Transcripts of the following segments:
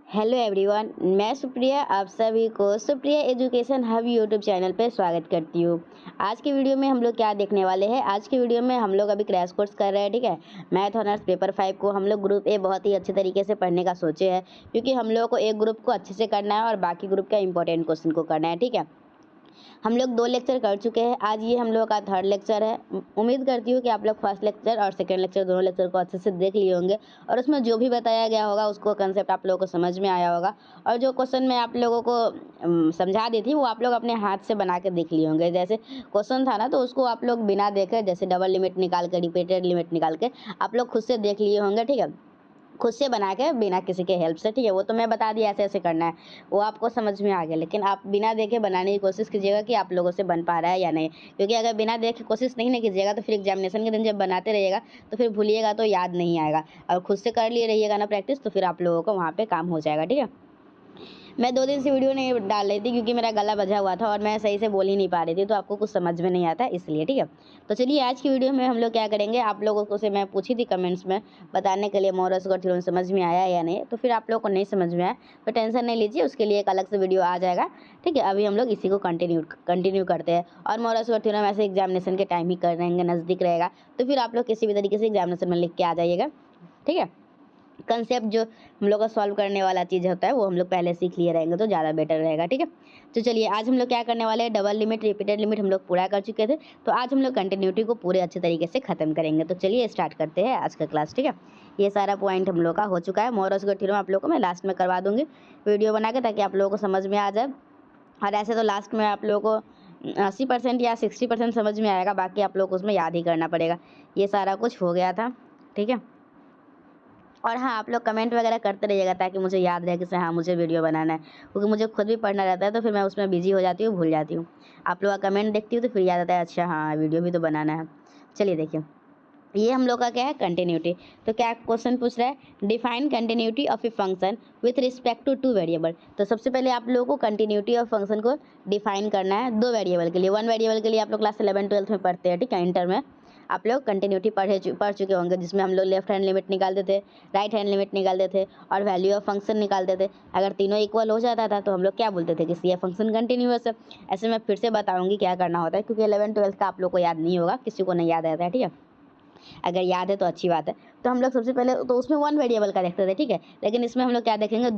Hello everyone, मैं सुप्रिया आप सभी को Supriya education hub YouTube channel पर स्वागत करती हूँ। आज की वीडियो में हम लोग क्या देखने वाले हैं। आज की वीडियो में हम लोग अभी क्रैश कोर्स कर रहे हैं, ठीक है। मैथ ऑनर्स पेपर 5 को हम लोग ग्रुप ए बहुत ही अच्छे तरीके से पढ़ने का सोचे हैं, क्योंकि हम लोग को एक ग्रुप को अच्छे से करना है और बाकी ग्रुप का इंपॉर्टेंट क्वेश्चन को करना है, ठीक है। हम लोग 2 लेक्चर कर चुके हैं, आज ये हम लोग का 3rd लेक्चर है। उम्मीद करती हूँ कि आप लोग फर्स्ट लेक्चर और सेकंड लेक्चर दोनों लेक्चर को अच्छे से देख लिए होंगे और उसमें जो भी बताया गया होगा उसको कंसेप्ट आप लोगों को समझ में आया होगा। और जो क्वेश्चन मैं आप लोगों को समझा दी थी वो आप लोग अपने हाथ से बना के देख लिए होंगे। जैसे क्वेश्चन था ना, तो उसको आप लोग बिना देखे, जैसे डबल लिमिट निकाल के, रिपीटेड लिमिट निकाल के आप लोग खुद से देख लिए होंगे, ठीक है। खुद से बना के बिना किसी के हेल्प से, ठीक है। वो तो मैं बता दिया ऐसे ऐसे करना है, वो आपको समझ में आ गया, लेकिन आप बिना देखे बनाने की कोशिश कीजिएगा कि आप लोगों से बन पा रहा है या नहीं। क्योंकि अगर बिना देखे कोशिश नहीं ना कीजिएगा तो फिर एग्जामिनेशन के दिन जब बनाते रहिएगा तो फिर भूलिएगा तो याद नहीं आएगा। और खुद से कर लिए रहिएगा ना प्रैक्टिस, तो फिर आप लोगों को वहाँ पे काम हो जाएगा, ठीक है। मैं 2 दिन से वीडियो नहीं डाल रही थी क्योंकि मेरा गला बजा हुआ था और मैं सही से बोल ही नहीं पा रही थी, तो आपको कुछ समझ में नहीं आता इसलिए, ठीक है। तो चलिए आज की वीडियो में हम लोग क्या करेंगे, आप लोगों को से मैं पूछी थी कमेंट्स में बताने के लिए मोरस और थ्योरम समझ में आया या नहीं। तो फिर आप लोगों को नहीं समझ में आया तो टेंशन नहीं लीजिए, उसके लिए एक अलग से वीडियो आ जाएगा, ठीक है। अभी हम लोग इसी को कंटिन्यू करते हैं। और मोरस और थ्योरम ऐसे एग्जामिनेशन के टाइम ही कर रहेंगे, नज़दीक रहेगा, तो फिर आप लोग किसी भी तरीके से एग्जामिनेशन में लिख के आ जाइएगा, ठीक है। कंसेप्ट जो हम लोग का सॉल्व करने वाला चीज़ होता है वो हम लोग पहले सीख लिए रहेंगे तो ज़्यादा बेटर रहेगा, ठीक है। तो चलिए आज हम लोग क्या करने वाले हैं, डबल लिमिट रिपीटेड लिमिट हम लोग पूरा कर चुके थे, तो आज हम लोग कंटिन्यूटी को पूरे अच्छे तरीके से ख़त्म करेंगे। तो चलिए स्टार्ट करते हैं आज का क्लास, ठीक है। ये सारा पॉइंट हम लोग का हो चुका है। मोरस और थ्योरम आप लोग को मैं लास्ट में करवा दूँगी वीडियो बना के, ताकि आप लोगों को समझ में आ जाए। और ऐसे तो लास्ट में आप लोगों को 80% या 60% समझ में आएगा, बाकी आप लोग को उसमें याद ही करना पड़ेगा। ये सारा कुछ हो गया था, ठीक है। और हाँ, आप लोग कमेंट वगैरह करते रहिएगा ताकि मुझे याद रहे कि हाँ मुझे वीडियो बनाना है, क्योंकि मुझे खुद भी पढ़ना रहता है तो फिर मैं उसमें बिजी हो जाती हूँ, भूल जाती हूँ। आप लोग का कमेंट देखती हूँ तो फिर याद आता है, अच्छा हाँ वीडियो भी तो बनाना है। चलिए देखिए, ये हम लोग का क्या है, कंटिन्यूटी। तो क्या क्वेश्चन पूछ रहा है, define continuity of a function with respect to 2 variable. तो सबसे पहले आप लोगों को कंटिन्यूटी ऑफ फंक्शन को डिफाइन करना है 2 वेरिएबल के लिए। 1 वेरिएबल के लिए आप लोग क्लास 11-12 में पढ़ते हैं, ठीक है। इंटर में आप लोग कंटिन्यूटी पढ़ चुके होंगे, जिसमें हम लोग लेफ्ट हैंड लिमिट निकालते थे, राइट हैंड लिमिट निकालते थे और वैल्यू ऑफ फंक्शन निकालते थे। अगर तीनों इक्वल हो जाता था तो हम लोग क्या बोलते थे कि ये फंक्शन कंटिन्यूअस है। ऐसे मैं फिर से बताऊंगी क्या करना होता है, क्योंकि 11-12 का आप लोग को याद नहीं होगा, किसी को नहीं याद आता है, ठीक है। अगर याद है तो अच्छी बात है। तो हम लोग सबसे पहले तो उसमें 1 वेरिएबल का देखते थे, ठीक है। लेकिन इसमें हम लोग क्या देखेंगे,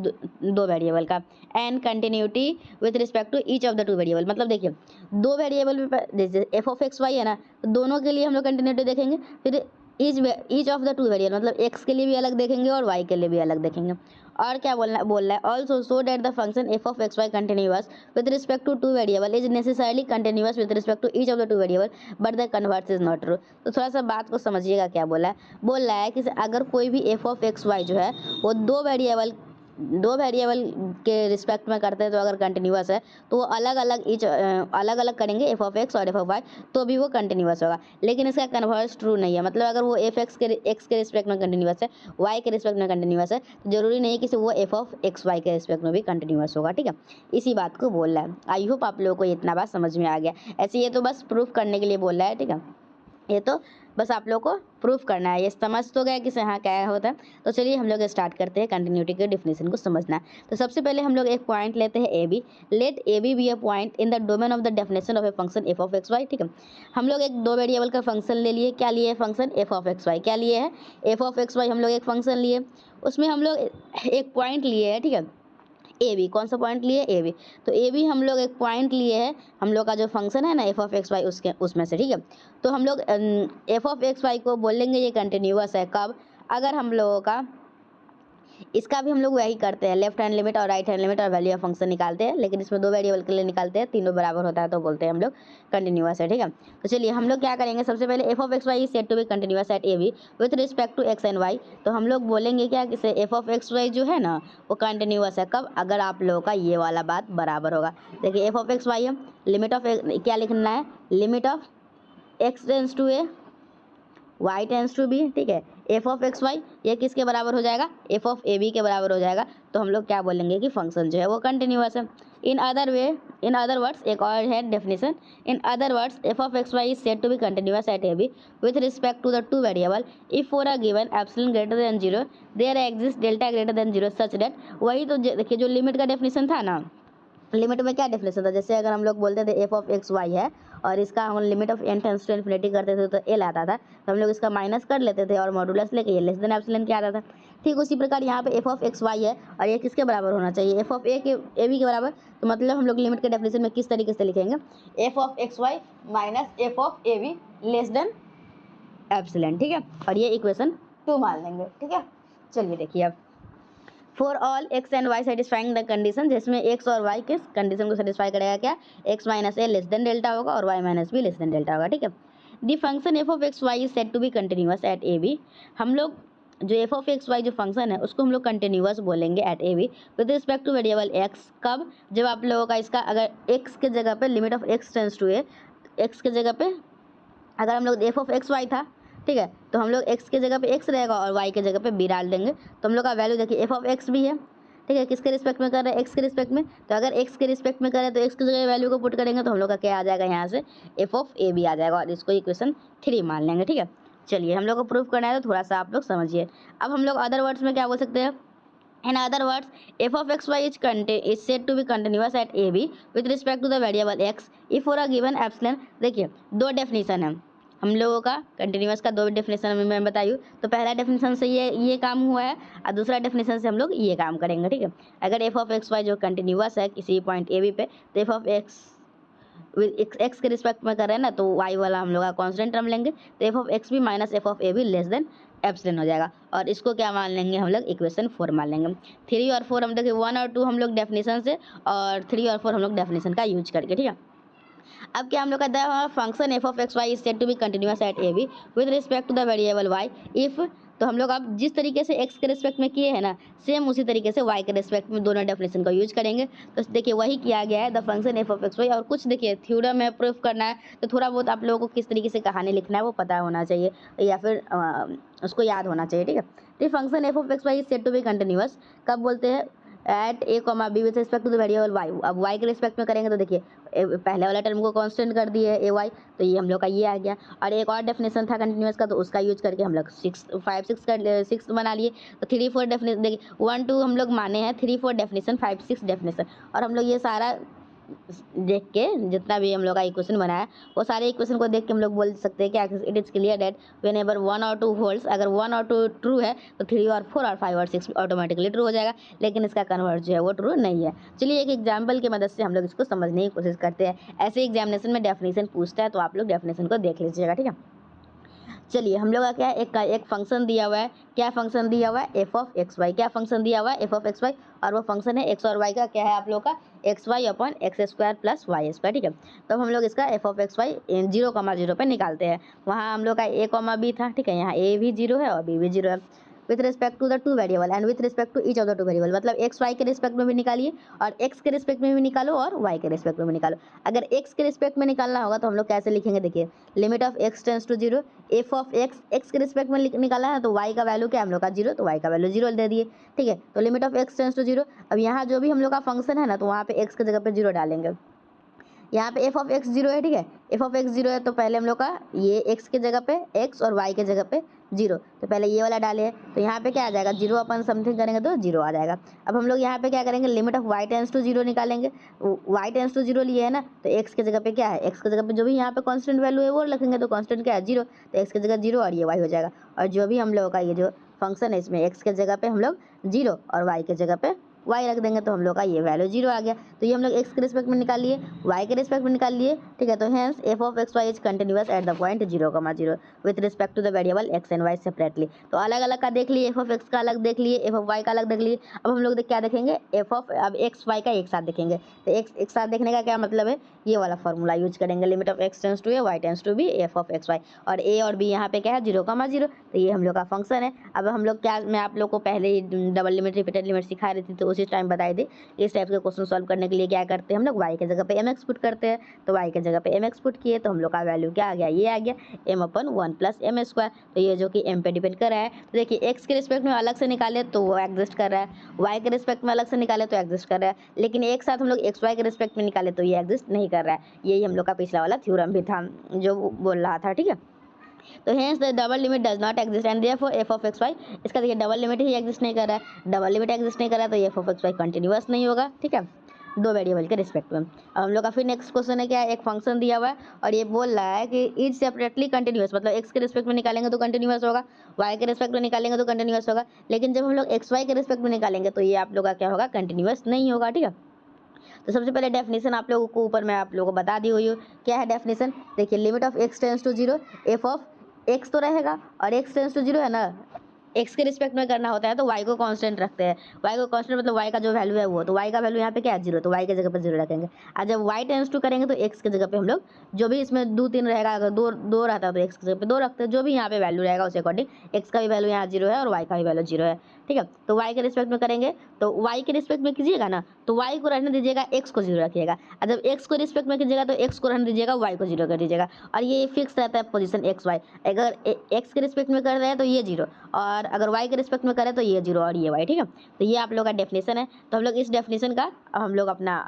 2 वेरिएबल का। And continuity with respect to each of the 2 variable. मतलब देखिए 2 वेरिएबल में जैसे एफ ऑफ एक्स वाई है ना, तो दोनों के लिए हम लोग कंटिन्यूटी देखेंगे। फिर ईच ऑफ द 2 वेरिएबल, मतलब एक्स के लिए भी अलग देखेंगे और वाई के लिए भी अलग देखेंगे। और क्या बोल रहा है, also so that the function f of x y continuous with respect to 2 variable is necessarily continuous with respect to each of the 2 variable but the converse is not true. तो थोड़ा सा बात को समझिएगा, क्या बोल रहा है कि अगर कोई भी एफ ऑफ एक्स वाई जो है वो 2 वेरिएबल के रिस्पेक्ट में करते हैं, तो अगर कंटिन्यूअस है तो वो अलग अलग करेंगे एफ ऑफ एक्स और एफ ऑफ वाई, तो भी वो कंटिन्यूअस होगा। लेकिन इसका कन्वर्स ट्रू नहीं है, मतलब अगर वो एफ एक्स के रिस्पेक्ट में कंटिन्यूअस है, वाई के रिस्पेक्ट में कंटिन्यूअस है, तो जरूरी नहीं कि वो एफ ऑफ एक्स वाई के रिस्पेक्ट में भी कंटिन्यूअस होगा, ठीक है। इसी बात को बोल रहा है। आई होप आप लोगों को इतना बात समझ में आ गया। ऐसे ये तो बस प्रूफ करने के लिए बोल रहा है, ठीक है। ये तो बस आप लोग को प्रूफ करना है, ये समझ तो गया कि हाँ क्या होता है। तो चलिए हम लोग स्टार्ट करते हैं कंटिन्यूटी के डिफिनेशन को समझना। तो सबसे पहले हम लोग एक पॉइंट लेते हैं a b. Let a b a point in the domain of the definition of a function f of x y, ठीक है। हम लोग एक 2 वेरिएबल का फंक्शन ले लिए, क्या लिए, function f of x y. क्या लिए है, एफ ऑफ एक्स वाई हम लोग एक फंक्शन लिए, उसमें हम लोग एक पॉइंट लिए है, ठीक है। ए बी, कौन सा पॉइंट लिए, ए बी। तो ए बी हम लोग एक पॉइंट लिए हैं, हम लोग का जो फंक्शन है ना एफ ऑफ एक्स वाई उसमें से, ठीक है। तो हम लोग एफ ऑफ एक्स वाई को बोलेंगे ये कंटिन्यूअस है कब, अगर हम लोगों का इसका भी हम लोग वही करते हैं, लेफ्ट हैंड लिमिट और राइट हैंड लिमिट और वैल्यू ऑफ फंक्शन निकालते हैं, लेकिन इसमें 2 वेरिएबल के लिए निकालते हैं, तीनों बराबर होता है तो बोलते हैं हम लोग कंटिन्यूअस है, ठीक है। तो चलिए हम लोग क्या करेंगे, सबसे पहले f of x y set to be continuous at a b with respect to x and y. तो हम लोग बोलेंगे क्या कि एफ ऑफ एक्स वाई जो है ना वो कंटिन्यूअस है कब, अगर आप लोगों का ये वाला बात बराबर होगा। देखिए एफ ऑफ एक्स वाई है, लिमिट ऑफ क्या लिखना है, limit of x tends to a y tends to b, ठीक है। एफ ऑफ एक्स वाई ये किसके बराबर हो जाएगा, एफ ऑफ ए बी के बराबर हो जाएगा। तो हम लोग क्या बोलेंगे कि फंक्शन जो है वो कंटिन्यूअस है। इन अदर वर्ड्स एक और है definition, in other words f of x y is said to be continuous at a b with respect to the two variable if for a given epsilon greater than zero there exist delta greater than zero such that. वही तो देखिए जो limit का definition था ना, limit में क्या definition था, जैसे अगर हम लोग बोलते थे एफ ऑफ एक्स वाई है और इसका हम limit of n tends to infinity करते थे तो एल आता था, तो हम लोग इसका माइनस कर लेते थे और मॉडुलस लेके ये लेस देन एप्सिलॉन क्या आता था। ठीक उसी प्रकार यहाँ पे एफ ऑफ एक्स वाई है और ये किसके बराबर होना चाहिए, एफ ऑफ ए बी के बराबर। तो मतलब हम लोग लिमिट के डेफिनेशन में किस तरीके से लिखेंगे, f of x y minus f of a b less than epsilon. ठीक है, और ये इक्वेशन 2 मान लेंगे। ठीक है, चलिए देखिए अब for all x and y satisfying the condition, जिसमें एक्स और वाई किस कंडीशन को सेटिस्फाई करेगा, क्या x minus a less than delta होगा और y minus b less than delta होगा। ठीक है, the function f of x y is said to be continuous at a b. हम लोग जो एफ ऑफ एक्स वाई जो फंक्शन है उसको हम लोग कंटिन्यूअस बोलेंगे at a b with respect to variable x. कब, जब आप लोगों का इसका अगर एक्स के जगह पे limit of x tends to a, x के जगह पे अगर हम लोग एफ ऑफ एक्स वाई था, ठीक है, तो हम लोग एक्स के जगह पे एक्स रहेगा और वाई के जगह पे बी डाल देंगे। तो हम लोग का वैल्यू देखिए एफ ऑफ एक्स भी है, ठीक है, किसके रिस्पेक्ट में कर रहे हैं, एक्स के रिस्पेक्ट में। तो अगर एक्स के रिस्पेक्ट में करें तो एक्स की जगह वैल्यू को पुट करेंगे तो हम लोग का क्या आ जाएगा, यहाँ से एफ ऑफ ए बी आ जाएगा और इसको इक्वेशन 3 मान लेंगे। ठीक है, चलिए हम लोग को प्रूफ करना है तो थोड़ा सा आप लोग समझिए। अब हम लोग अदर वर्ड्स में क्या बोल सकते हैं, in other words f of x y is said to be continuous at a b with respect to the variable x if for a given epsilon. देखिए दो डेफिनेशन है हम लोगों का, कंटिन्यूअस का दो डेफिनेशन में मैं बताई हूँ। तो पहला डेफिनेशन से ये काम हुआ है और दूसरा डेफिनेशन से हम लोग ये काम करेंगे। ठीक है, अगर एफ ऑफ एक्स वाई जो कंटिन्यूअस है किसी पॉइंट ए बी पे, तो एफ ऑफ एक्स के रिस्पेक्ट में कर रहे हैं ना, तो वाई वाला हम लोग का कॉन्स्टेंट टर्म लेंगे, तो f of x b minus f of a b less than epsilon हो जाएगा। और इसको क्या मान लेंगे हम लोग, इक्वेशन 4 मान लेंगे। 3 और 4 हम देखिए 1 और 2 हम लोग डेफिनेशन से और 3 और 4 हम लोग डेफिनेशन का यूज करके। ठीक है, अब क्या हम लोग कहते हैं function f of x y is said to be continuous at a b with respect to the variable y if. तो हम लोग अब जिस तरीके से एक्स के रिस्पेक्ट में किए हैं ना, सेम उसी तरीके से वाई के रिस्पेक्ट में दोनों डेफिनेशन का यूज करेंगे। तो देखिए वही किया गया है, the function f of x y. और कुछ देखिए थ्योरम में प्रूफ करना है तो थोड़ा बहुत आप लोगों को किस तरीके से कहानी लिखना है वो पता होना चाहिए या फिर उसको याद होना चाहिए। ठीक है, तो function f of x y is said to be continuous कब बोलते हैं, at a comma b with respect to the variable y. अब वाई के रिस्पेक्ट में करेंगे तो देखिए पहले वाला टर्म को कांस्टेंट कर दिए ए वाई, तो ये हम लोग का ये आ गया। और एक और डेफिनेशन था कंटिन्यूअस का, तो उसका यूज करके हम लोग 6 बना लिए। तो 3 4 डेफिनेशन देखिए 1 2 हम लोग माने हैं, 3 4 डेफिनेशन 5 6 डेफिनेशन। और हम लोग ये सारा देख के जितना भी हम लोग का इक्वेशन बनाया वो सारे इक्वेशन को देख के हम लोग बोल सकते हैं कि it is clear that when ever 1 और 2 होल्ड्स, अगर 1 और 2 ट्रू है तो 3 और 4 और 5 और 6 ऑटोमेटिकली ट्रू हो जाएगा। लेकिन इसका कन्वर्ट जो है वो ट्रू नहीं है। चलिए एक एग्जाम्पल की मदद से हम लोग इसको समझने की कोशिश करते हैं। ऐसे एग्जामिनेशन में डेफिनेशन पूछता है तो आप लोग डेफिनेशन को देख लीजिएगा। ठीक है, चलिए हम लोग का क्या है, एक फंक्शन दिया हुआ है। क्या फंक्शन दिया हुआ है, एफ ऑफ एक्स वाई। क्या फंक्शन दिया हुआ है, एफ ऑफ एक्स वाई। और वो फंक्शन है एक्स और वाई का क्या है आप लोग का, x y upon x square plus y square. ठीक है, तो हम लोग इसका एफ ऑफ एक्स वाई 0,0 पे निकालते हैं। वहाँ हम लोग का ए कॉमा बी था, ठीक है, यहाँ ए भी 0 है और बी भी 0 है। With respect to the two variable and with respect to each of the two variable, मतलब एक्स वाई के रिस्पेक्ट में भी निकालिए और एक्स के रिस्पेक्ट में भी निकालो और वाई के रिस्पेक्ट में भी निकालो। अगर एक्स के रिस्पेक्ट में निकालना होगा तो हम लोग कैसे लिखेंगे, देखिए limit of x tends to 0, f of x के रिस्पेक्ट में निकाला है तो वाई का वैल्यू क्या हम लोग का 0, तो वाई का वैल्यू 0 दे दिए। ठीक है, तो limit of x tends to 0। अब यहाँ जो भी हम लोग का फंक्शन है ना, तो वहाँ पे एक्स की जगह पे 0 डालेंगे। यहाँ पे एफ ऑफ एक्स 0 है, ठीक है, एफ ऑफ एक्स 0 है तो पहले हम लोग का ये एक्स के जगह पे एक्स और वाई के जगह पे 0, तो पहले ये वाला डाले हैं तो यहाँ पे क्या आ जाएगा 0 अपन समथिंग करेंगे तो 0 आ जाएगा। अब हम लोग यहाँ पे क्या करेंगे, limit of y tends to 0 निकालेंगे। वाई टेंस टू 0 लिए है ना, तो एक्स के जगह पे क्या है, एक्स के जगह पे जो भी यहाँ पे कांस्टेंट वैल्यू है वो रखेंगे, तो कांस्टेंट क्या है 0, तो एक्स की जगह 0 और ये वाई हो जाएगा। और जो भी हम लोगों का ये जो फंक्शन है इसमें एक्स के जगह पे हम लोग 0 और वाई के जगह पे वाई रख देंगे, तो हम लोग का ये वैल्यू 0 आ गया। तो ये हम लोग एक्स के रिस्पेक्ट में निकाल लिए, वाई के रिस्पेक्ट में निकाल लिए। ठीक है, तो hence f of x y is continuous at the point 0,0 with respect to the variable x and y separately. तो अलग अलग का देख लिए, एफ ऑफ एक्स का अलग देख लिए, एफ ऑफ वाई का अलग देख लिए। अब हम लोग क्या देखेंगे, एफ ऑफ अब एक्स वाई का एक साथ देखेंगे। तो एक्स एक साथ देखने का क्या मतलब है, ये वाला फॉर्मूला यूज करेंगे, limit of x tends to a y tends to b f of x y. और ए और बी यहाँ पे क्या है 0,0, तो ये हम लोग का फंक्शन है। अब हम लोग क्या, मैं आप लोग को पहले ही डबल लिमिट रिपीटेड लिमिट सिखा रही थी तो उसी टाइम बताई थी। इस टाइप के क्वेश्चन सॉल्व करने के लिए क्या करते हैं हम लोग, वाई की जगह पे एम एक्स पुट करते हैं। तो वाई की जगह पे एम एक्स पुट किए तो हम लोग का वैल्यू क्या आ गया, ये आ गया m upon 1 plus m square. तो ये जो कि एम पे डिपेंड कर रहा है। तो देखिए एक्स के रिस्पेक्ट में अलग से निकाले तो वो एग्जिस्ट कर रहा है, वाई के रिस्पेक्ट में अलग से निकाले तो एग्जिस्ट कर रहा है, लेकिन एक साथ हम लोग एक्स वाई के रिस्पेक्ट में निकाले तो ये एग्जिस्ट नहीं कर रहा है। यही हम लोग का पिछला वाला थ्योरम भी था जो बोल रहा था, ठीक है। तो hence the double limit does not exist and therefore f of x y, इसका देखिए डबल लिमिट ही एग्जिस्ट नहीं कर रहा है, डबल लिमिट एग्जिस्ट नहीं कर रहा है तो f of x y continuous नहीं होगा, ठीक है, दो वेरिएबल के रिस्पेक्ट में। अब हम लोग का फिर नेक्स्ट क्वेश्चन है क्या, एक फंक्शन दिया हुआ है और ये बोल रहा है कि इज सेपरेटली कंटिन्यूअस, मतलब एक्स के रिस्पेक्ट में निकालेंगे तो कंटिन्यूअस होगा, वाई के रिस्पेक्ट में निकालेंगे तो कंटिन्यूअस होगा, लेकिन जब हम लोग एक्स वाई के रिस्पेक्ट में निकालेंगे तो ये आप लोग का क्या होगा, कंटिन्यूअस नहीं होगा, ठीक है। तो सबसे पहले डेफिनेशन आप लोगों को ऊपर मैं आप लोगों को बता दी हुई हूँ, क्या है डेफिनेशन, देखिए limit of x tends to zero, f of x तो रहेगा और एक्स टेंस टू जीरो है ना, एक्स के रिस्पेक्ट में करना होता है तो वाई को कांस्टेंट रखते हैं, वाई को कांस्टेंट मतलब वाई का जो वैल्यू है वो, तो वाई का वैल्यू यहाँ पे क्या है, जीरो, तो वाई की जगह पे जीरो रखेंगे। और जब वाई टेंस टू करेंगे तो एक्स की जगह पे हम लोग जो भी इसमें दो तीन रहेगा, अगर दो दो रहता है तो एक्स की जगह पे दो रखते हैं, जो भी यहाँ पे वैल्यू रहेगा उस अकॉर्डिंग एक्स का भी वैल्यू यहाँ जीरो है और वाई का भी वैल्यू जीरो है, ठीक है। तो वाई के रिस्पेक्ट में करेंगे तो वाई के रिस्पेक्ट में कीजिएगा ना तो वाई को रहने दीजिएगा, एक्स को जीरो रखिएगा, और जब एक्स को रिस्पेक्ट में कीजिएगा तो एक्स को रहने दीजिएगा, वाई को जीरो कर दीजिएगा, और ये फिक्स रहता है पोजीशन एक्स वाई। अगर एक्स के रिस्पेक्ट में कर रहे हैं तो ये जीरो, और अगर वाई के रिस्पेक्ट में करें तो ये जीरो और ये वाई, ठीक है। तो ये आप लोग का डेफिनेशन है। तो हम लोग इस डेफिनेशन का हम लोग अपना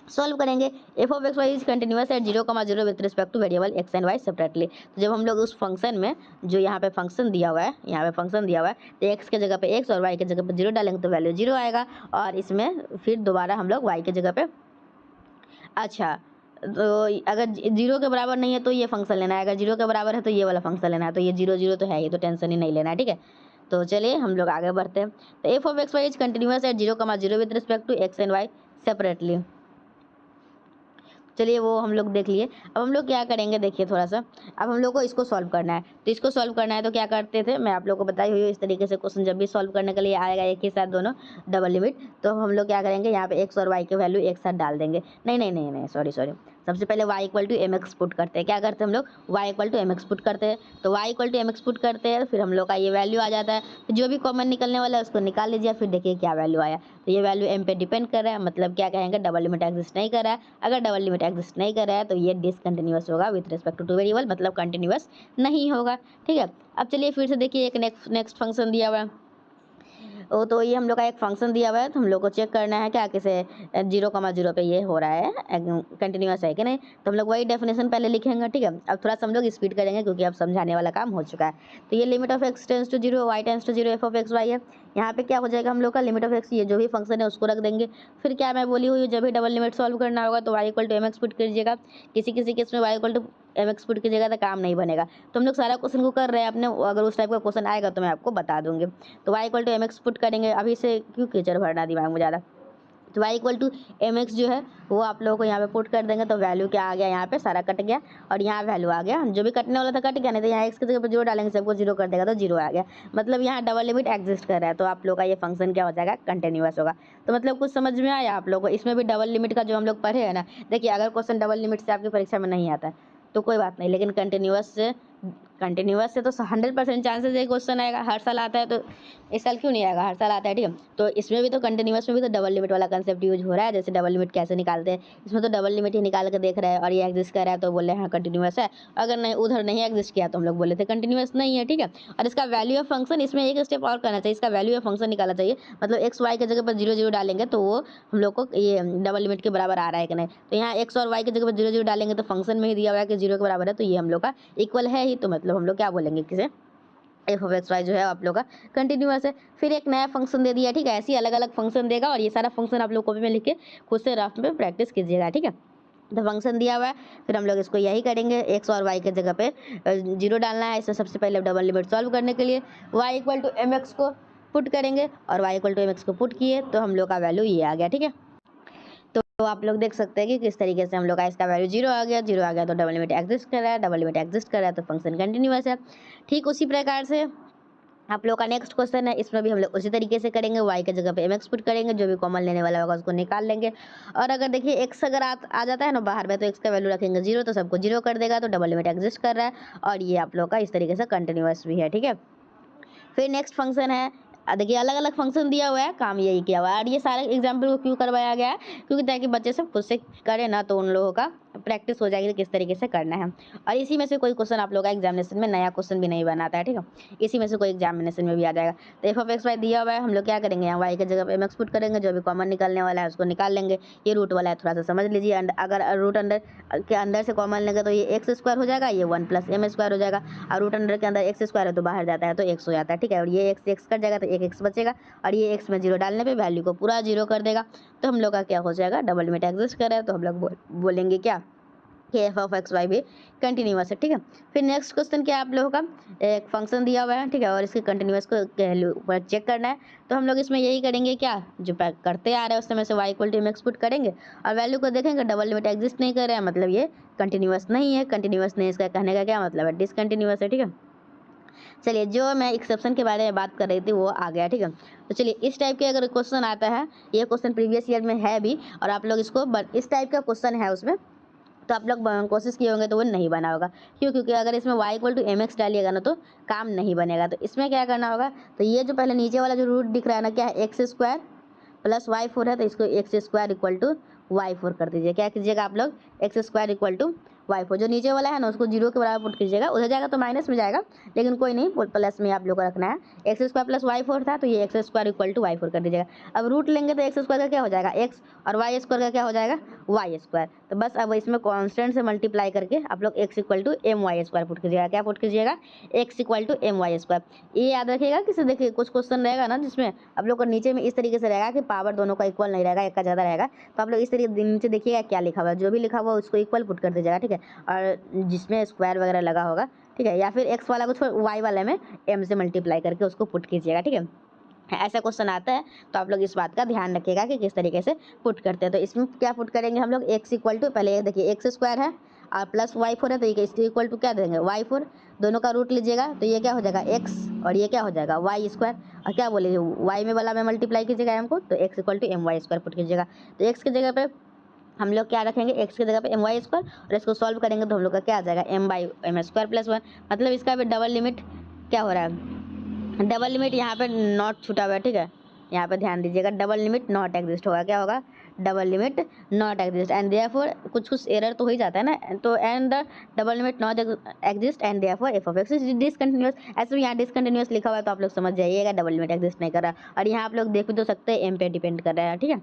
सॉल्व करेंगे। F of x y is continuous at 0,0 with respect to variable x and y separately. तो जब हम लोग उस फंक्शन में जो यहाँ पे फंक्शन दिया हुआ है, यहाँ पे फंक्शन दिया हुआ है तो एक्स के जगह पे एक्स और वाई के जगह पे जीरो डालेंगे तो वैल्यू जीरो आएगा, और इसमें फिर दोबारा हम लोग वाई के जगह पे, अच्छा तो अगर जीरो के बराबर नहीं है तो ये फंक्शन लेना है, अगर जीरो के बराबर है तो ये वाला फंक्शन लेना है, तो ये जीरो जीरो तो है ही, तो टेंशन ही नहीं लेना है, ठीक है। तो चलिए हम लोग आगे बढ़ते हैं। तो f of x y is continuous at 0,0 with respect to x and y separately. चलिए वो हम लोग देख लिए। अब हम लोग क्या करेंगे, देखिए थोड़ा सा, अब हम लोग को इसको सॉल्व करना है। तो इसको सॉल्व करना है तो क्या करते थे, मैं आप लोग को बताई हुई इस तरीके से क्वेश्चन जब भी सॉल्व करने के लिए आएगा एक ही साथ दोनों डबल लिमिट, तो हम लोग क्या करेंगे, यहाँ पे एक्स और वाई के वैल्यू एक साथ डाल देंगे। नहीं नहीं नहीं नहीं, सॉरी सॉरी, सबसे पहले y equal to m x put करते हैं, क्या करते हैं हम लोग, y equal to m x put करते हैं। तो y equal to m x put करते हैं, फिर हम लोग का ये वैल्यू आ जाता है, तो जो भी कॉमन निकलने वाला है उसको निकाल लीजिए, फिर देखिए क्या वैल्यू आया। तो ये वैल्यू m पे डिपेंड कर रहा है, मतलब क्या कहेंगे, डबल लिमिट एग्जिस्ट नहीं कर रहा है। अगर डबल लिमिट एग्जिस्ट नहीं कर रहा है तो ये डिसकंटिन्यूअस होगा विथ रिस्पेक्ट टू वेरिएबल, मतलब कंटिन्यूअस नहीं होगा, ठीक है। अब चलिए फिर से देखिए एक नेक्स्ट फंक्शन दिया हुआ है। तो ये हम लोग का एक फंक्शन दिया हुआ है, तो हम लोग को चेक करना है क्या किसे 0,0 पे ये हो रहा है कंटिन्यूअस है कि नहीं। तो हम लोग वही डेफिनेशन पहले लिखेंगे, ठीक है। अब थोड़ा सा हम लोग स्पीड करेंगे क्योंकि अब समझाने वाला काम हो चुका है। तो ये limit of x tends to zero, y tends to zero, f of x y है। यहाँ पे क्या हो जाएगा हम लोग का, लिमिट ऑफ एक्स, ये जो भी फंक्शन है उसको रख देंगे। फिर क्या मैं बोली हुई, जब भी डबल लिमिट सॉल्व करना होगा तो y equal to m x put कीजिएगा, किसी किसी केस में y equal to m x put कीजिएगा तो काम नहीं बनेगा। तो हम लोग सारा क्वेश्चन को कर रहे हैं अपने, अगर उस टाइप का क्वेश्चन आएगा तो मैं आपको बता दूंगी। तो y equal to m x put करेंगे, अभी से क्यों कीचड़ भरना दिमाग में ज़्यादा। तो y equal to m x जो है वो आप लोगों को यहाँ पे पुट कर देंगे, तो वैल्यू क्या आ गया, यहाँ पे सारा कट गया और यहाँ वैल्यू आ गया, जो भी कटने वाला था कट गया, नहीं तो यहाँ एक्स की जगह पर जीरो डालेंगे, सबको जीरो कर देगा तो जीरो आ गया, मतलब यहाँ डबल लिमिट एग्जिस्ट कर रहा है। तो आप लोग का ये फंक्शन क्या हो जाएगा, कंटिन्यूअस होगा। तो मतलब कुछ समझ में आया आप लोगों को, इसमें भी डबल लिमिट का जो हम लोग पढ़े हैं ना, देखिए अगर क्वेश्चन डबल लिमिट से आपकी परीक्षा में नहीं आता है तो कोई बात नहीं, लेकिन कंटिन्यूअस से तो 100% चांसेस है क्वेश्चन आएगा, हर साल आता है, तो इस साल क्यों नहीं आएगा, हर साल आता है, ठीक है। तो इसमें भी तो कंटिन्यूअस में भी तो डबल लिमिट वाला कंसेप्ट यूज हो रहा है, जैसे डबल लिमिट कैसे निकालते हैं, इसमें तो डबल लिमिट ही निकाल कर देख रहे हैं और ये एग्जिस्ट कर रहा है तो बोल रहे हैं कंटिन्यूअस है, अगर नहीं उधर नहीं एग्जिस्ट किया तो हम लोग बोले थे कंटिन्यूअस नहीं है, ठीक है। और इसका वैल्यू ऑफ फंक्शन, इसमें एक स्टेप और करना चाहिए, इसका वैल्यू ऑफ फंक्शन निकालना चाहिए, मतलब एक्स वाई की जगह पर जीरो जीरो डालेंगे तो वो हम लोग को ये डबल लिमिट के बराबर आ रहा है कि नहीं। तो यहाँ एक्स और वाई की जगह पर जीरो जीरो डालेंगे तो फंक्शन में ही दिया हुआ है कि जीरो के बराबर है, तो ये हम लोग का इक्वल है ही, तो मतलब हम लोग क्या बोलेंगे किसे, एफ ऑफ एक्स वाई जो है आप लोग का कंटिन्यूअस है। फिर एक नया फंक्शन दे दिया, ठीक है, ऐसे ही अलग अलग फंक्शन देगा और ये सारा फंक्शन आप लोग कॉपी में लिख के खुद से राफ्ट में प्रैक्टिस कीजिएगा, ठीक है। तो फंक्शन दिया हुआ है, फिर हम लोग इसको यही करेंगे, एक्स और वाई की जगह पे जीरो डालना है, इसमें सबसे पहले डबल लिमिट सॉल्व करने के लिए y equal to m x को पुट करेंगे, और y equal to m x को पुट किए तो हम लोग का वैल्यू ये आ गया, ठीक है। तो आप लोग देख सकते हैं कि किस तरीके से हम लोग का इसका वैल्यू जीरो आ गया तो डबल लिमिट एग्जिस्ट कर रहा है, डबल लिमिट एग्जिस्ट कर रहा है तो फंक्शन कंटिन्यूअस है। ठीक उसी प्रकार से आप लोग का नेक्स्ट क्वेश्चन है, इसमें भी हम लोग उसी तरीके से करेंगे, y के जगह पे एम एक्स पुट करेंगे, जो भी कॉमन लेने वाला होगा उसको निकाल लेंगे, और अगर देखिए x अगर आ जाता है ना बाहर में तो x का वैल्यू रखेंगे जीरो, तो सबको जीरो कर देगा, तो डबल लिमिट एग्जिस्ट कर रहा है और ये आप लोग का इस तरीके से कंटिन्यूअस भी है, ठीक है। फिर नेक्स्ट फंक्शन है देखिए अलग अलग फंक्शन दिया हुआ है, काम यही किया हुआ है। और ये सारे एग्जाम्पल को क्यों करवाया गया है, क्योंकि ताकि बच्चे सब खुद से करें ना, तो उन लोगों का प्रैक्टिस हो जाएगी किस तरीके से करना है। और इसी में से कोई क्वेश्चन आप लोगों का एग्जामिनेशन में नया क्वेश्चन भी नहीं बनाता है, ठीक है, इसी में से कोई एग्जामिनेशन में भी आ जाएगा। तो एफ ऑफ एक्स वाई दिया हुआ है, हम लोग क्या करेंगे, यहाँ वाई की जगह पे एम एक्स पुट करेंगे, जो भी कॉमन निकलने वाला है उसको निकाल लेंगे। ये रूट वाला है, थोड़ा सा समझ लीजिए। अगर रूट अंडर के अंदर से कॉमन लेंगे तो ये एक्स स्क्वायर हो जाएगा, ये 1 + m स्क्वायर हो जाएगा। और रूट अंडर के अंदर एक्स स्क्वायर है तो बाहर जाता है तो एक्स हो जाता है, ठीक है। और ये एक्स एक्स कट जाएगा तो एक एक्स बचेगा, और ये एक्स में जीरो डालने पे वैल्यू को पूरा जीरो कर देगा। तो हम लोग का क्या हो जाएगा, डबल लिमिट एग्जिस्ट कर रहा है, तो हम लोग बोलेंगे क्या कि एफ ऑफ एक्स वाई भी कंटिन्यूअस है, ठीक है। फिर नेक्स्ट क्वेश्चन क्या है आप लोगों का, एक फंक्शन दिया हुआ है, ठीक है, और इसके कंटिन्यूअस को चेक करना है। तो हम लोग इसमें यही करेंगे क्या, जो करते आ रहे हैं उस समय से y = mx पुट करेंगे और वैल्यू को देखेंगे, डबल लिमिट एग्जिस्ट नहीं कर रहा है, मतलब ये कंटिन्यूअस नहीं है। कंटिन्यूअस नहीं, इसका कहने का क्या मतलब है, डिसकंटिन्यूअस है, ठीक है। चलिए, जो मैं एक्सेप्शन के बारे में बात कर रही थी वो आ गया, ठीक है। तो चलिए, इस टाइप के अगर क्वेश्चन आता है, ये क्वेश्चन प्रीवियस ईयर में है भी, और आप लोग इसको इस टाइप का क्वेश्चन है उसमें, तो आप लोग कोशिश किए होंगे तो वो नहीं बना होगा। क्यों, क्योंकि अगर इसमें y = mx डालिएगा ना तो काम नहीं बनेगा। तो इसमें क्या करना होगा, तो ये जो पहले नीचे वाला जो रूट दिख रहा है ना, क्या है, x² + y4 है, तो इसको x² = y4 कर दीजिए। क्या कीजिएगा आप लोग, x² = y4, जो नीचे वाला है ना उसको जीरो के बराबर पुट कीजिएगा। उधर जाएगा तो माइनस में जाएगा, लेकिन कोई नहीं, प्लस में आप लोग को रखना है। x² + y4 था तो ये x² = y4 कर दीजिएगा। अब रूट लेंगे तो x² का क्या हो जाएगा, x, और y² का क्या हो जाएगा, y²। तो बस अब इसमें कांस्टेंट से मल्टीप्लाई करके आप लोग x = my² पुट कीजिएगा। क्या पुट कीजिएगा, x = my²। ये याद रखिएगा कि देखिए कुछ क्वेश्चन रहेगा ना जिसमें आप लोग को नीचे में इस तरीके से रहेगा कि पावर दोनों का इक्वल नहीं रहेगा, एक का ज़्यादा रहेगा, तो आप लोग इस तरीके नीचे देखिएगा क्या लिखा हुआ है, जो भी लिखा हुआ है उसको इक्वल पुट कर दीजिएगा, ठीक है। और जिसमें स्क्वायर वगैरह लगा होगा, ठीक है, या फिर x वाला को छोड़ y वाले में m से मल्टीप्लाई करके उसको पुट कीजिएगा, ठीक है। ऐसा क्वेश्चन आता है तो आप लोग इस बात का ध्यान रखिएगा कि किस तरीके से पुट करते हैं। तो इसमें क्या पुट करेंगे हम लोग, x = पहले ये देखिए x² है और प्लस y4 है, तो ये इसके इक्वल टू क्या देंगे, y4, दोनों का रूट लीजिएगा तो ये क्या हो जाएगा x, और ये क्या हो जाएगा y², और क्या बोलिए y में वाला में मल्टीप्लाई कीजिएगा m को, तो x = my² पुट कीजिएगा। तो x की जगह पे हम लोग क्या रखेंगे, x की जगह पे my², और इसको सॉल्व करेंगे तो हम लोग का क्या आ जाएगा, m/m² + 1, मतलब इसका भी डबल लिमिट क्या हो रहा है, डबल लिमिट यहाँ पे नॉट छूटा हुआ है, ठीक है, यहाँ पे ध्यान दीजिएगा, डबल लिमिट नॉट एग्जिस्ट होगा, क्या होगा, double limit not exist, and therefore कुछ एरर तो हो ही जाता है ना, तो and the double limit not exist and therefore f of x is discontinuous. ऐसे भी यहाँ डिसकंटिन्यूअस लिखा हुआ है तो आप लोग समझ जाइएगा डबल लिमिट एग्जिस्ट नहीं कर रहा, और यहाँ आप लोग देख भी तो सकते हैं एम पे डिपेंड कर रहा है, ठीक है।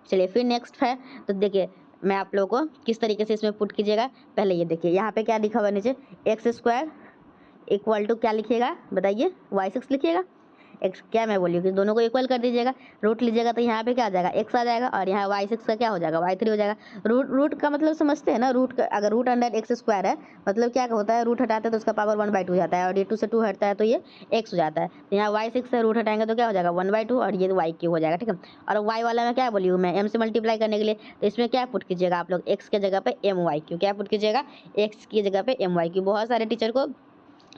चलिए फिर नेक्स्ट है, तो देखिए मैं आप लोगों को किस तरीके से इसमें पुट कीजिएगा, पहले ये देखिए यहाँ पे क्या लिखा हुआ है नीचे, x² = क्या लिखिएगा बताइए, y6 लिखिएगा। एक्स क्या मैं बोली कि दोनों को इक्वल कर दीजिएगा, रूट लीजिएगा तो यहाँ पे क्या आ जाएगा, x आ जाएगा, और यहाँ y6 का क्या हो जाएगा, y3 हो जाएगा। रूट का मतलब समझते हैं ना, अगर रूट अंडर x² है मतलब क्या होता है, रूट हटाते हैं तो उसका पावर 1/2 हो जाता है, और ये 2 से 2 हटता है तो ये x हो जाता है। तो यहाँ y6 से रूट हटाएंगे तो क्या हो जाएगा 1/2, और ये y3 हो जाएगा, ठीक है। और y वाला में क्या बोली हूँ मैं, m से मल्टीप्लाई करने के लिए, तो इसमें क्या पुट कीजिएगा आप लोग, x के जगह पे my3, क्या पुट कीजिएगा, x की जगह पे my3। बहुत सारे टीचर को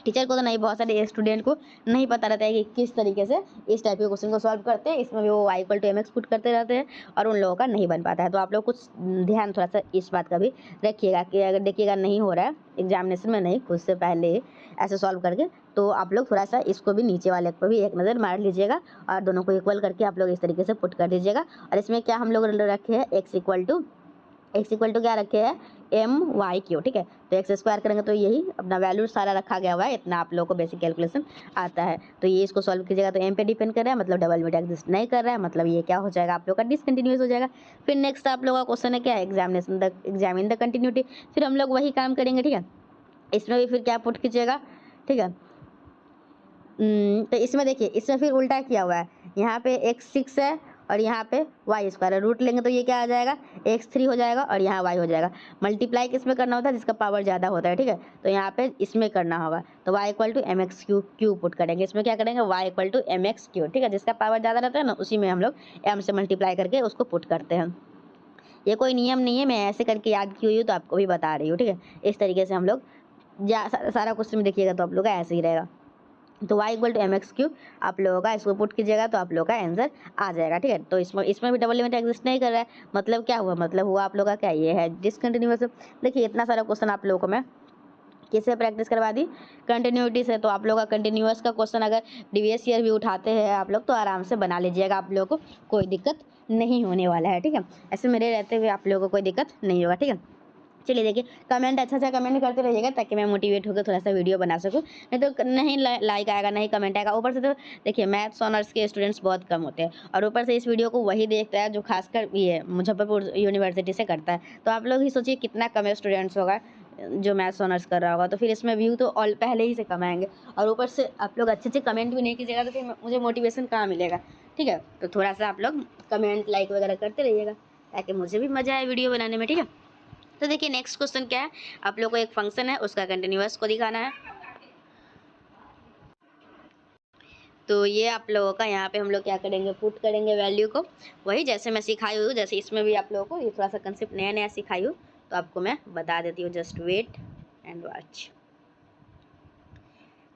तो नहीं, बहुत सारे स्टूडेंट को नहीं पता रहता है कि किस तरीके से इस टाइप के क्वेश्चन को सॉल्व करते हैं। इसमें भी वो y = mx पुट करते रहते हैं और उन लोगों का नहीं बन पाता है। तो आप लोग कुछ ध्यान थोड़ा सा इस बात का भी रखिएगा कि अगर देखिएगा नहीं हो रहा है एग्जामिनेशन में, नहीं खुद से पहले ऐसे सॉल्व करके, तो आप लोग थोड़ा सा इसको भी नीचे वाले पर भी एक नज़र मार लीजिएगा और दोनों को इक्वल करके आप लोग इस तरीके से पुट कर दीजिएगा। और इसमें क्या हम लोग रखे हैं, x = क्या रखे हैं, my3, ठीक है। तो x² करेंगे तो यही अपना वैल्यू सारा रखा गया हुआ है, इतना आप लोगों को बेसिक कैलकुलेशन आता है। तो ये इसको सॉल्व कीजिएगा तो m पे डिपेंड कर रहा है, मतलब डबल लिमिट एग्जिस्ट नहीं कर रहा है, मतलब ये क्या हो जाएगा आप लोग का डिसकंटिन्यूअस हो जाएगा। फिर नेक्स्ट आप लोगों का क्वेश्चन है क्या, एग्जामिन द कंटिन्यूटी। फिर हम लोग वही काम करेंगे, ठीक है। इसमें भी फिर क्या पुट कीजिएगा, ठीक है। तो इसमें देखिए, इसमें फिर उल्टा किया हुआ है, यहाँ पे x6 है और यहाँ पे y² है, रूट लेंगे तो ये क्या आ जाएगा, x3 हो जाएगा, और यहाँ y हो जाएगा। मल्टीप्लाई किसमें करना होता है, जिसका पावर ज़्यादा होता है, ठीक है। तो यहाँ पे इसमें करना होगा, तो y = mx³ पुट करेंगे। इसमें क्या करेंगे, y = mx³, ठीक है, जिसका पावर ज़्यादा रहता है ना उसी में हम लोग m से मल्टीप्लाई करके उसको पुट करते हैं। ये कोई नियम नहीं है, मैं ऐसे करके याद की हुई हूँ तो आपको भी बता रही हूँ, ठीक है। इस तरीके से हम लोग सारा क्वेश्चन में देखिएगा तो आप लोग का ऐसे ही रहेगा। तो y = mx³ आप लोगों का इसको पुट कीजिएगा तो आप लोगों का आंसर आ जाएगा, ठीक है। तो इसमें भी डबल लिमिट एग्जिस्ट नहीं कर रहा है, मतलब क्या हुआ, मतलब हुआ आप लोगों का क्या, ये है डिसकंटिन्यूअस। देखिए इतना सारा क्वेश्चन आप लोगों को मैं किससे प्रैक्टिस करवा दी? कंटिन्यूटी से। तो आप लोग का कंटिन्यूअस का क्वेश्चन अगर प्रीवियस ईयर भी उठाते हैं आप लोग तो आराम से बना लीजिएगा, आप लोगों को कोई दिक्कत नहीं होने वाला है, ठीक है। ऐसे मेरे रहते हुए आप लोगों को कोई दिक्कत नहीं होगा, ठीक है। चलिए देखिए, कमेंट अच्छा कमेंट करते रहिएगा ताकि मैं मोटिवेट होकर थोड़ा सा वीडियो बना सकूं, नहीं तो नहीं लाइक आएगा, नहीं कमेंट आएगा। ऊपर से तो देखिए मैथ्स ऑनर्स के स्टूडेंट्स बहुत कम होते हैं और ऊपर से इस वीडियो को वही देखता है जो खासकर ये मुजफ्फरपुर यूनिवर्सिटी से करता है। तो आप लोग ही सोचिए कितना कम स्टूडेंट्स होगा जो मैथ्स ऑनर्स कर रहा होगा, तो फिर इसमें व्यू तो ऑल पहले ही से कम आएंगे और ऊपर से आप लोग अच्छे कमेंट भी नहीं कीजिएगा तो फिर मुझे मोटिवेशन कहाँ मिलेगा, ठीक है। तो थोड़ा सा आप लोग कमेंट लाइक वगैरह करते रहिएगा ताकि मुझे भी मज़ा आए वीडियो बनाने में, ठीक है। तो देखिए नेक्स्ट क्वेश्चन क्या है, आप लोग को एक फंक्शन है उसका कंटिन्यूअस को दिखाना है। तो ये आप लोगों का यहाँ पे हम लोग क्या करेंगे, पुट करेंगे वैल्यू को, वही जैसे मैं सिखाई हूँ, जैसे इसमें भी आप लोगों को ये थोड़ा सा कंसेप्ट नया सिखाई हूँ तो आपको मैं बता देती हूँ, जस्ट वेट एंड वॉच।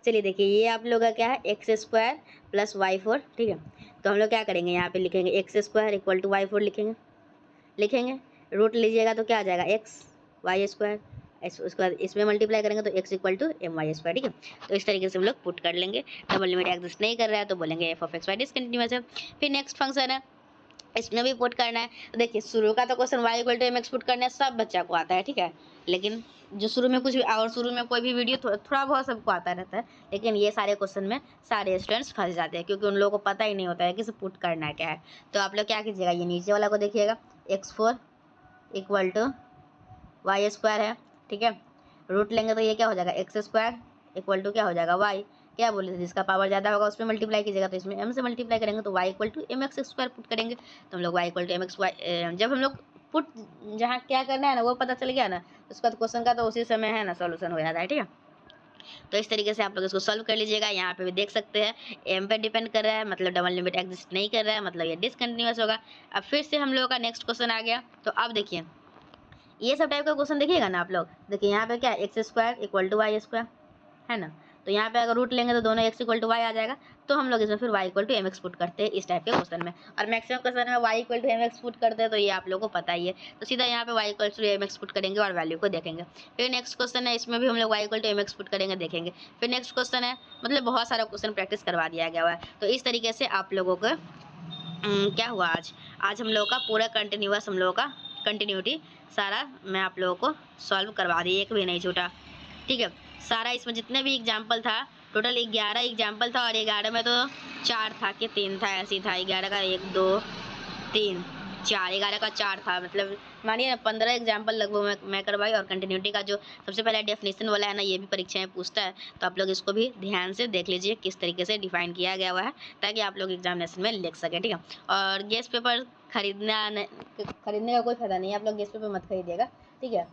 चलिए देखिए, ये आप लोगों का क्या है, x² + y4, ठीक है। तो हम लोग क्या करेंगे, यहाँ पे लिखेंगे x² = y4 लिखेंगे रूट लीजिएगा तो क्या आ जाएगा, x² उसके बाद इसमें मल्टीप्लाई करेंगे तो x = my², ठीक है। तो इस तरीके से हम लोग पुट कर लेंगे। डबल लिमिट एग्जिस्ट नहीं कर रहा है तो बोलेंगे f(x, y) डिसकंटिन्यूअस है। फिर नेक्स्ट फंक्शन है, इसमें भी पुट करना है। तो देखिए शुरू का तो क्वेश्चन y = mx पुट करना है सब बच्चा को आता है, ठीक है। लेकिन जो शुरू में कुछ और शुरू में कोई भी वीडियो थोड़ा बहुत सबको आता रहता है, लेकिन ये सारे क्वेश्चन में सारे स्टूडेंट्स फंस जाते हैं क्योंकि उन लोगों को पता ही नहीं होता है कि इसे पुट करना क्या है। तो आप लोग क्या कीजिएगा, ये नीचे वाला को देखिएगा, x4 = y² है, ठीक है। रूट लेंगे तो ये क्या हो जाएगा, x² = क्या हो जाएगा, y, क्या बोले थे, जिसका पावर ज़्यादा होगा उसमें मल्टीप्लाई कीजिएगा तो इसमें m से मल्टीप्लाई करेंगे तो y = mx² पुट करेंगे। तो हम लोग y = mx, जब हम लोग पुट जहाँ क्या करना है ना वो पता चल गया ना, उसका तो क्वेश्चन का तो उसी समय है ना सॉल्यूशन हो जाता है, ठीक है। तो इस तरीके से आप लोग इसको सॉल्व कर लीजिएगा। यहाँ पे भी देख सकते हैं m पे डिपेंड कर रहा है, मतलब डबल लिमिट एग्जिस्ट नहीं कर रहा है, मतलब ये डिसकंटिन्यूअस होगा। अब फिर से हम लोगों का नेक्स्ट क्वेश्चन आ गया। तो अब देखिए ये सब टाइप का क्वेश्चन देखिएगा ना आप लोग, देखिए यहाँ पे क्या है, x² = y² है ना। तो यहाँ पे अगर रूट लेंगे तो दोनों x = y आ जाएगा। तो हम लोग इसमें फिर y = mx पुट करते हैं इस टाइप के क्वेश्चन में, और मैक्सिमम क्वेश्चन में y = mx पुट करते हैं, तो ये आप लोगों को पता ही है। तो सीधा यहाँ पे y = mx पुट करेंगे और वैल्यू को देखेंगे। फिर नेक्स्ट क्वेश्चन है, इसमें भी हम लोग y = mx पुट करेंगे, देखेंगे। फिर नेक्स्ट क्वेश्चन है, मतलब बहुत सारा क्वेश्चन प्रैक्टिस करवा दिया गया हुआ है। तो इस तरीके से आप लोगों को क्या हुआ, आज हम लोगों का पूरा कंटिन्यूअस, हम लोगों का कंटिन्यूटी सारा मैं आप लोगों को सॉल्व करवा दी, एक भी नहीं छूटा, ठीक है। सारा इसमें जितने भी एग्जाम्पल था, टोटल 11 एग्जाम्पल था और 11 में तो 4 था कि 3 था, ऐसे ही था। 11 का 1 2 3 4, 11 का 4 था, मतलब मानिए ना 15 एग्जाम्पल लगभग मैं करवाई। और कंटिन्यूटी का जो सबसे पहले डेफिनेशन वाला है ना, ये भी परीक्षा में पूछता है, तो आप लोग इसको भी ध्यान से देख लीजिए किस तरीके से डिफाइन किया गया हुआ है, ताकि आप लोग एग्जामिनेशन में लिख सकें, ठीक है। और गेस्ट पेपर खरीदने का कोई फायदा नहीं है, आप लोग गेस्ट पेपर मत खरीदिएगा, ठीक है।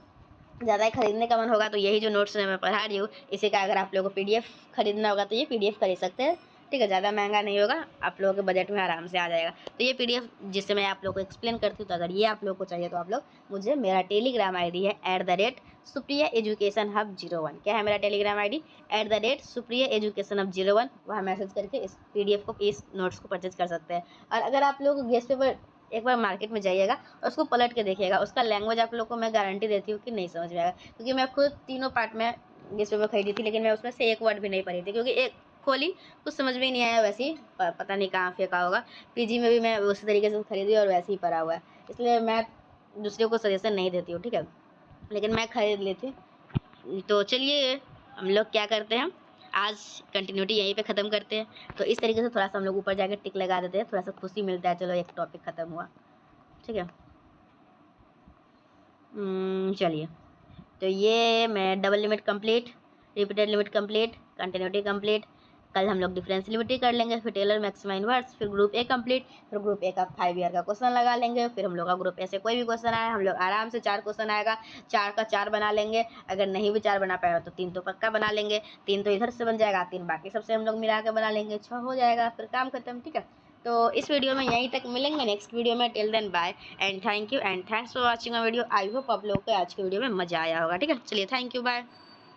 ज़्यादा खरीदने का मन होगा तो यही जो नोट्स मैं पढ़ा रही हूँ, इसी का अगर आप लोगों को PDF खरीदना होगा तो ये PDF खरीद सकते हैं, ठीक है। ज़्यादा महंगा नहीं होगा, आप लोगों के बजट में आराम से आ जाएगा। तो ये PDF जिससे मैं आप लोगों को एक्सप्लेन करती हूँ, तो अगर ये आप लोगों को चाहिए तो आप लोग मुझे, मेरा टेलीग्राम ID है @Supriya Education Hub 01। क्या है मेरा Telegram ID, @Supriya Education Hub 01। वहाँ मैसेज करके इस PDF को, इस नोट्स को परचेज कर सकते हैं। और अगर आप लोग गेस्ट पेपर एक बार मार्केट में जाइएगा और उसको पलट के देखिएगा, उसका लैंग्वेज आप लोग को मैं गारंटी देती हूँ कि नहीं समझ में आएगा, क्योंकि मैं खुद तीनों पार्ट में गेस्ट पेपर खरीदी थी, लेकिन मैं उसमें से एक वर्ड भी नहीं पढ़ी थी, क्योंकि एक खोली कुछ समझ में ही नहीं आया, वैसे ही पता नहीं कहाँ फेंका होगा। PG में भी मैं उसी तरीके से खरीदी और वैसे ही पढ़ा हुआ है, इसलिए मैं दूसरे को सजेशन नहीं देती हूँ, ठीक है, लेकिन मैं खरीद लेती। तो चलिए हम लोग क्या करते हैं, आज कंटिन्यूटी यहीं पे ख़त्म करते हैं। तो इस तरीके से थोड़ा सा हम लोग ऊपर जाकर टिक लगा देते हैं, थोड़ा सा खुशी मिलता है, चलो एक टॉपिक ख़त्म हुआ, ठीक है। चलिए, तो ये मैं double limit complete, repeated limit complete, continuity complete, कल हम लोग डिफरेंशिएबिलिटी कर लेंगे, फिर टेलर मैक्सिमा इनवर्स, फिर ग्रुप ए कंप्लीट, फिर ग्रुप ए का 5 ईयर का क्वेश्चन लगा लेंगे, फिर हम लोग का ग्रुप ए से कोई भी क्वेश्चन आए हम लोग आराम से 4 क्वेश्चन आएगा, 4 का 4 बना लेंगे। अगर नहीं भी 4 बना पाएगा तो 3 तो पक्का बना लेंगे, 3 तो इधर से बन जाएगा, 3 बाकी सबसे हम लोग मिला के बना लेंगे, 6 हो जाएगा, फिर काम खत्म, ठीक है। तो इस वीडियो में यहीं तक मिलेंगे, नेक्स्ट वीडियो में। Till then bye and thank you and thanks for watching a video. I hope आप लोगों को आज के वीडियो में मजा आया होगा, ठीक है। चलिए थैंक यू, बाय।